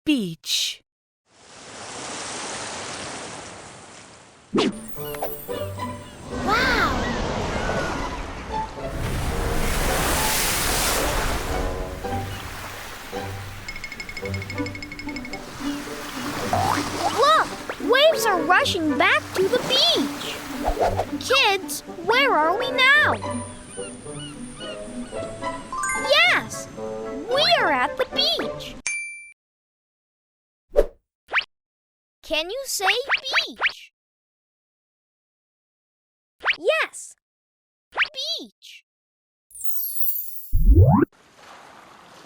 beach. Wow! Look! Waves are rushing back to the beach. Kids, where are we now? Yes! We are at the beach. Can you say beach? Yes! Beach.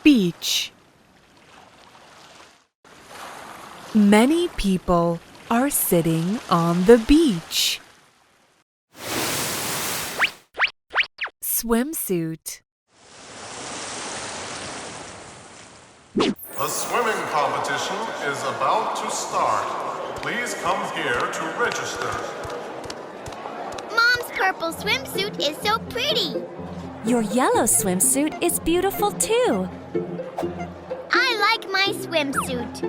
Beach. Many people are sitting on the beach. Swimsuit. The swimming competition is about to start. Please come here to register. Mom's purple swimsuit is so pretty. Your yellow swimsuit is beautiful too. I like my swimsuit.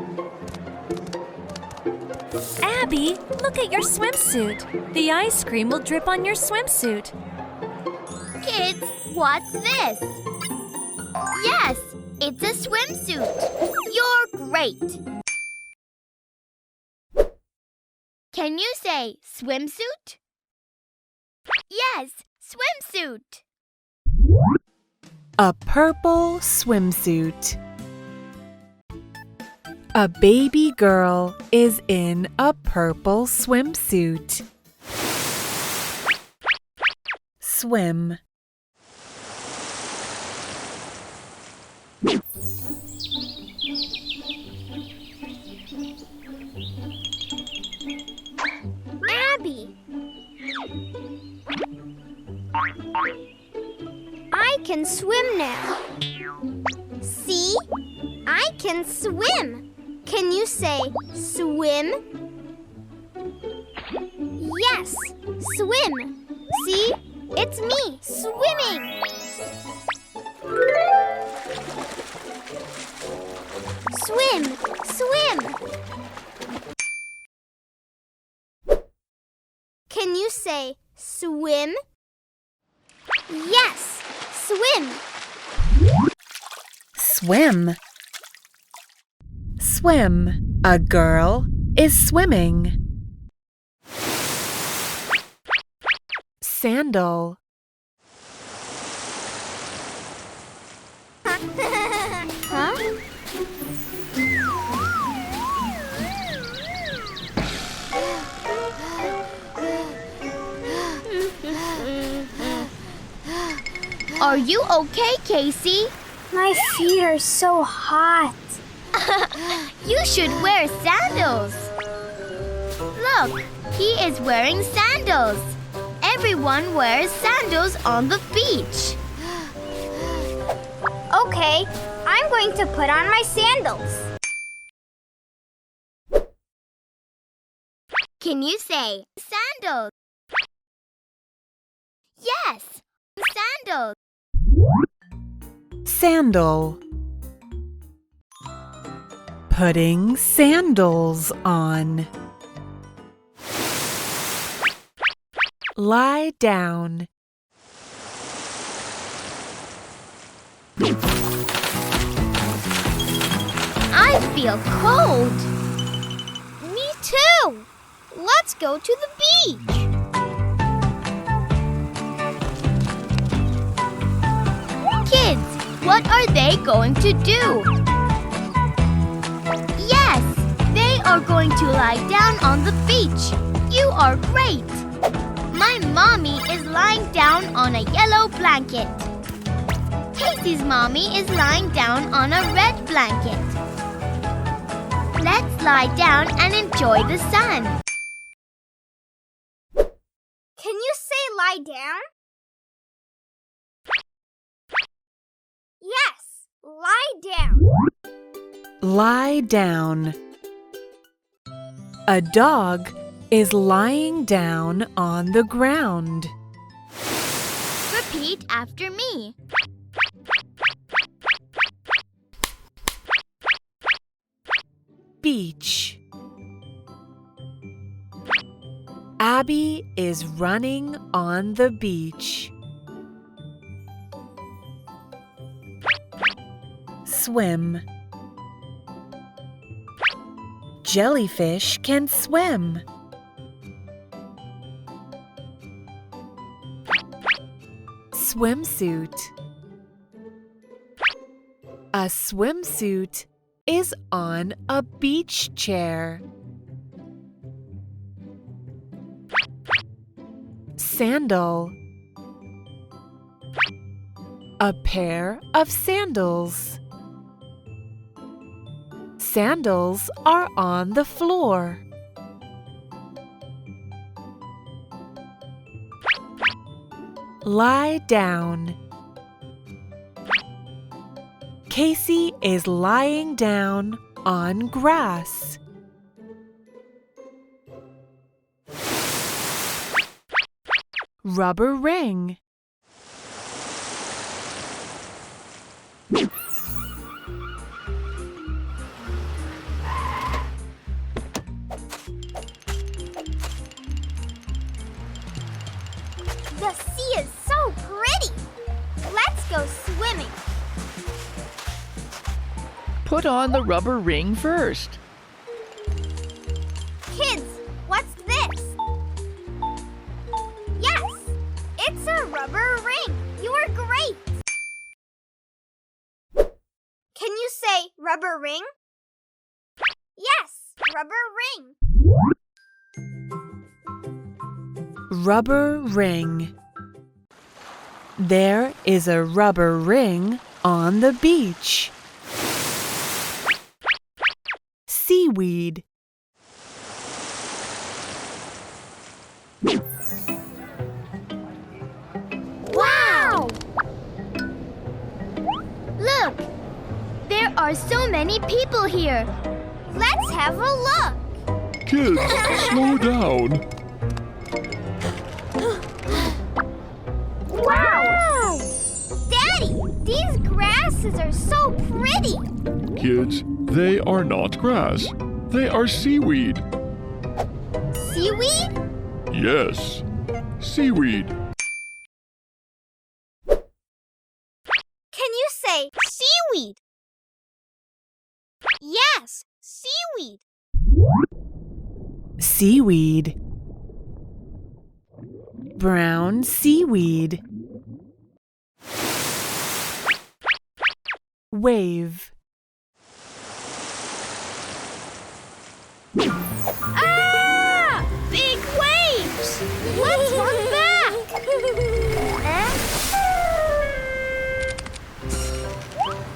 Abby, look at your swimsuit. The ice cream will drip on your swimsuit. Kids, what's this? Yes, it's a swimsuit. You're great. Can you say swimsuit? Yes, swimsuit. A purple swimsuit. A baby girl is in a purple swimsuit. Swim. Abby. I can swim now. See? I can swim. Can you say swim? Yes, swim. See? It's me, swimming. Swim, swim. Can you say swim? Yes, swim. Swim. Swim. A girl is swimming. Sandal. Huh? Are you okay, Casey? My feet are so hot. You should wear sandals. Look, he is wearing sandals. Everyone wears sandals on the beach. Okay, I'm going to put on my sandals. Can you say sandals? Yes, sandals. Sandal. Putting sandals on. Lie down. I feel cold. Me too. Let's go to the beach. Kids, what are they going to do? Yes, they are going to lie down on the beach. You are great. My mommy is lying down on a yellow blanket. Casey's mommy is lying down on a red blanket. Let's lie down and enjoy the sun. Can you say lie down? Yes, lie down. Lie down. A dog is lying down on the ground. Repeat after me. beach. Abby is running on the beach. Swim. Jellyfish can swim. Swimsuit. A swimsuit is on a beach chair. Sandal. A pair of sandals. Sandals are on the floor. Lie down. Casey is lying down on grass. Rubber ring. The sea is so pretty. Let's go swimming. Put on the rubber ring first. Kids, what's this? Yes, it's a rubber ring. You are great. Can you say rubber ring? Yes, rubber ring. Rubber ring. There is a rubber ring on the beach. Seaweed. Wow! Look, there are so many people here. Let's have a look. Kids, slow down. Wow! Daddy, these grasses are so pretty. Kids, they are not grass. They are seaweed. Seaweed? Yes, seaweed. Can you say seaweed? Yes, seaweed. Seaweed. Brown seaweed. Wave. Ah! Big waves! Let's run back!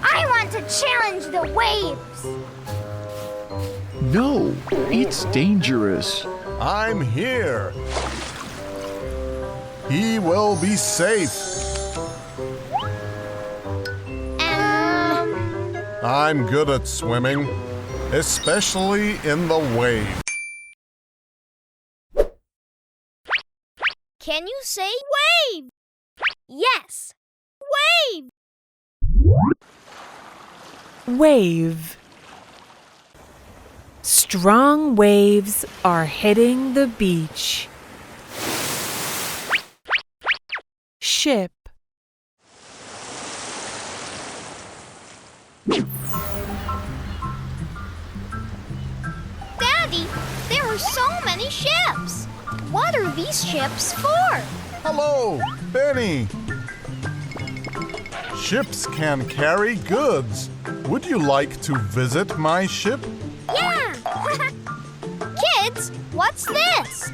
I want to challenge the waves! No, it's dangerous. I'm here. He will be safe. I'm good at swimming, especially in the wave. Can you say wave? Yes, wave! Wave. Strong waves are hitting the beach. Ship. Daddy, there are so many ships. What are these ships for? Hello, Benny. Ships can carry goods. Would you like to visit my ship? Yeah! Kids, what's this?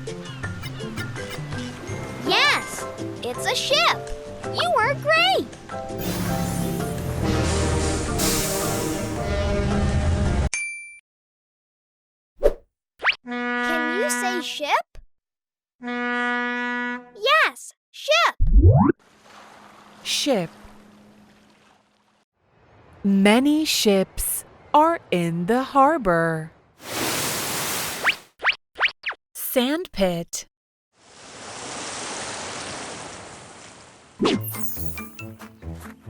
Yes, it's a ship. You were great. Can you say ship? Yes, ship. Ship. Many ships are in the harbor. Sandpit.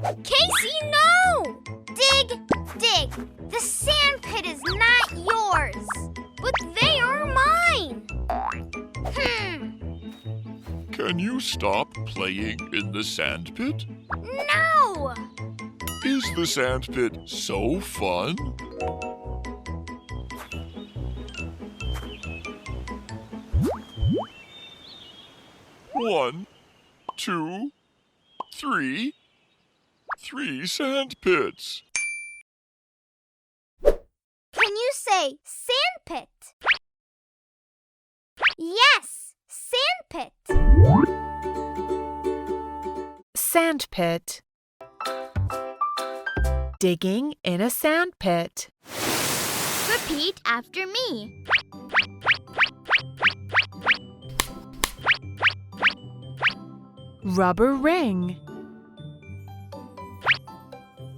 Casey, no! Dig, dig. The sandpit is not yours, but they are mine. Can you stop playing in the sandpit? No! Is the sandpit so fun? One, two, three. 3 sandpits. Can you say sandpit? Yes, sandpit. Sandpit. Digging in a sandpit. Repeat after me. Rubber ring.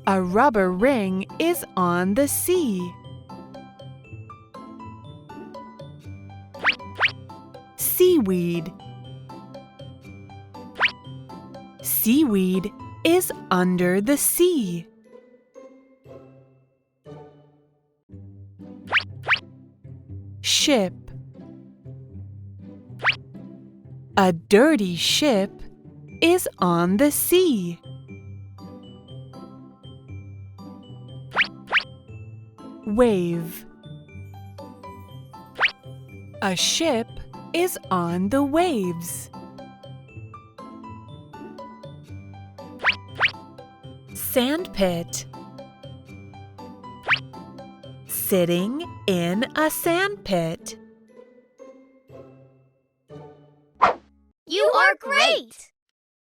A rubber ring is on the sea. Seaweed. Seaweed is under the sea. Ship. A dirty ship is on the sea. Wave. A ship is on the waves. Sandpit. Sitting in a sandpit. You are great!